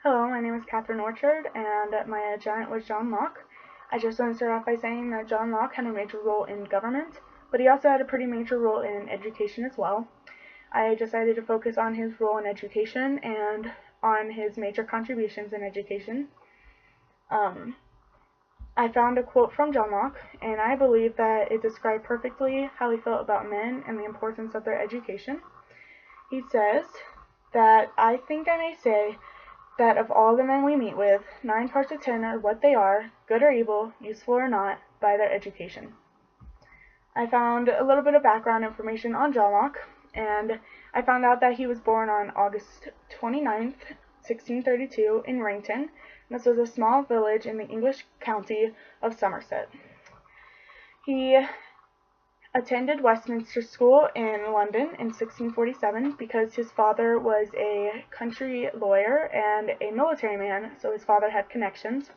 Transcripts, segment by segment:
Hello, my name is Katherine and my giant was John Locke. I just want to start off by saying that John Locke had a major role in government, but he also had a pretty major role in education as well. I decided to focus on his role in education and on his major contributions in education. I found a quote from John Locke, and I believe that it described perfectly how he felt about men and the importance of their education. He says that I think I may say that of all the men we meet with, 9 parts of 10 are what they are, good or evil, useful or not, by their education. I found a little bit of background information on John Locke, and I found out that he was born on August 29th, 1632, in Rington. This was a small village in the English county of Somerset. He attended Westminster School in London in 1647 because his father was a country lawyer and a military man, so his father had connections.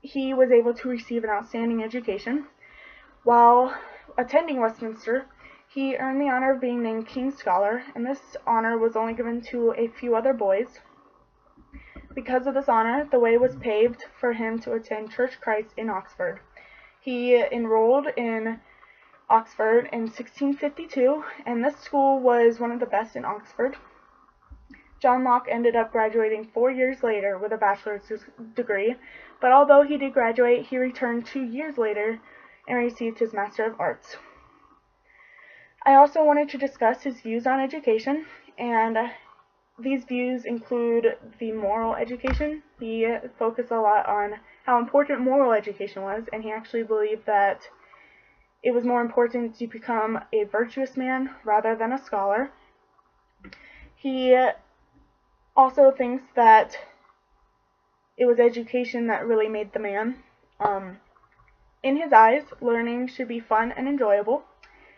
He was able to receive an outstanding education. While attending Westminster, he earned the honor of being named King's Scholar, and this honor was only given to a few other boys. Because of this honor, the way was paved for him to attend Church Christ in Oxford. He enrolled in Oxford in 1652, and this school was one of the best in Oxford. John Locke ended up graduating 4 years later with a bachelor's degree, but although he did graduate, he returned 2 years later and received his Master of Arts. I also wanted to discuss his views on education, and these views include the moral education. He focused a lot on how important moral education was, and he actually believed that it was more important to become a virtuous man rather than a scholar. He also thinks that it was education that really made the man. In his eyes, learning should be fun and enjoyable.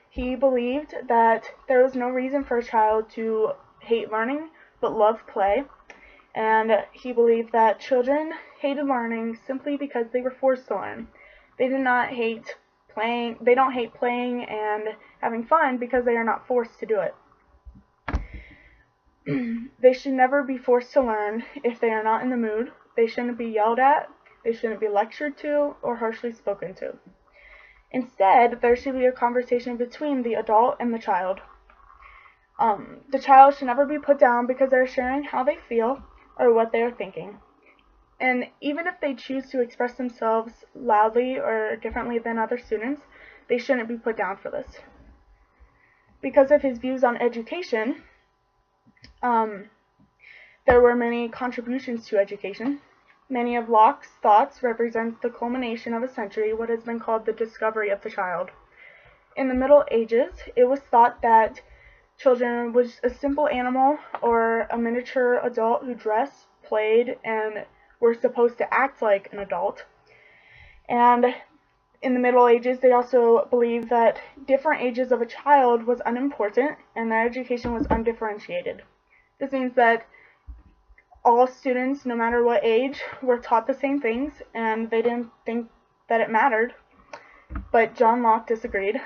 He believed that there was no reason for a child to hate learning but love play, and he believed that children hated learning simply because they were forced to learn. They did not hate playing. They don't hate playing and having fun because they are not forced to do it. They should never be forced to learn if they are not in the mood. They shouldn't be yelled at, they shouldn't be lectured to, or harshly spoken to. Instead, there should be a conversation between the adult and the child. The child should never be put down because they're sharing how they feel or what they are thinking. And even if they choose to express themselves loudly or differently than other students, they shouldn't be put down for this. Because of his views on education, there were many contributions to education. Many of Locke's thoughts represent the culmination of a century, what has been called the discovery of the child. In the Middle Ages, it was thought that children was a simple animal or a miniature adult who dressed, played, and were supposed to act like an adult. And in the Middle Ages, they also believed that different ages of a child was unimportant and their education was undifferentiated. This means that all students, no matter what age, were taught the same things, and they didn't think that it mattered. But John Locke disagreed.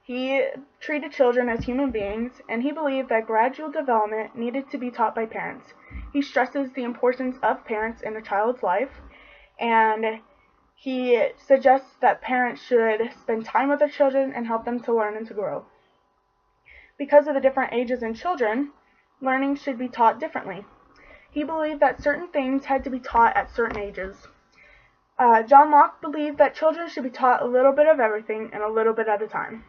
He treated children as human beings, and he believed that gradual development needed to be taught by parents. He stresses the importance of parents in a child's life, and he suggests that parents should spend time with their children and help them to learn and to grow. Because of the different ages in children, learning should be taught differently. He believed that certain things had to be taught at certain ages. John Locke believed that children should be taught a little bit of everything and a little bit at a time.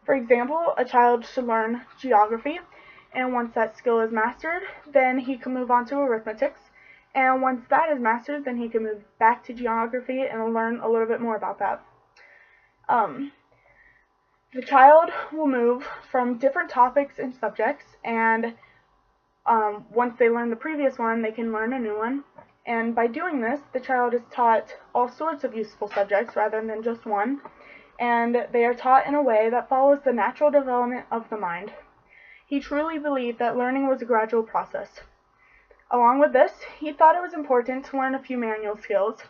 For example, a child should learn geography, and once that skill is mastered, then he can move on to arithmetic, and once that is mastered, then he can move back to geography and learn a little bit more about that. The child will move from different topics and subjects, and once they learn the previous one, they can learn a new one. And by doing this, the child is taught all sorts of useful subjects rather than just one, and they are taught in a way that follows the natural development of the mind. He truly believed that learning was a gradual process. Along with this, he thought it was important to learn a few manual skills.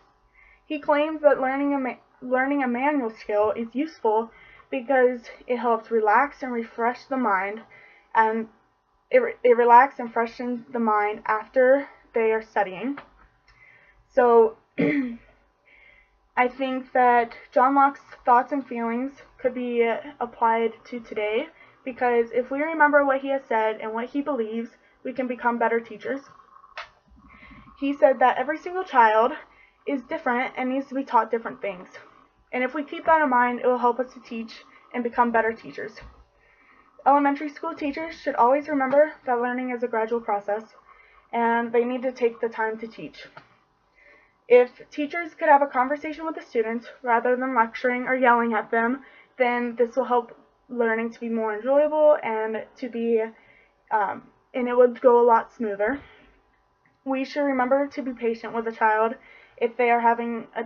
He claims that learning a manual skill is useful because it helps relax and refresh the mind, and it relaxes and freshens the mind after they are studying. So I think that John Locke's thoughts and feelings could be applied to today, because if we remember what he has said and what he believes, we can become better teachers. He said that every single child is different and needs to be taught different things. And if we keep that in mind, it will help us to teach and become better teachers. Elementary school teachers should always remember that learning is a gradual process, and they need to take the time to teach. If teachers could have a conversation with the students rather than lecturing or yelling at them, then this will help learning to be more enjoyable and it would go a lot smoother. We should remember to be patient with a child if they are having a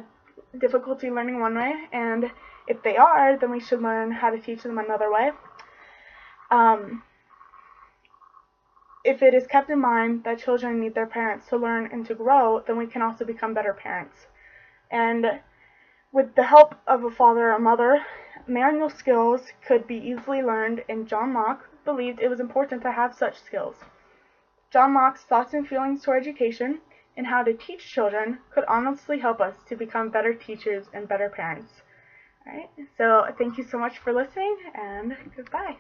difficulty learning one way, and if they are, then we should learn how to teach them another way. If it is kept in mind that children need their parents to learn and to grow, then we can also become better parents. And with the help of a father or mother, manual skills could be easily learned, and John Locke believed it was important to have such skills. John Locke's thoughts and feelings toward education and how to teach children could honestly help us to become better teachers and better parents. Alright, so thank you so much for listening, and goodbye.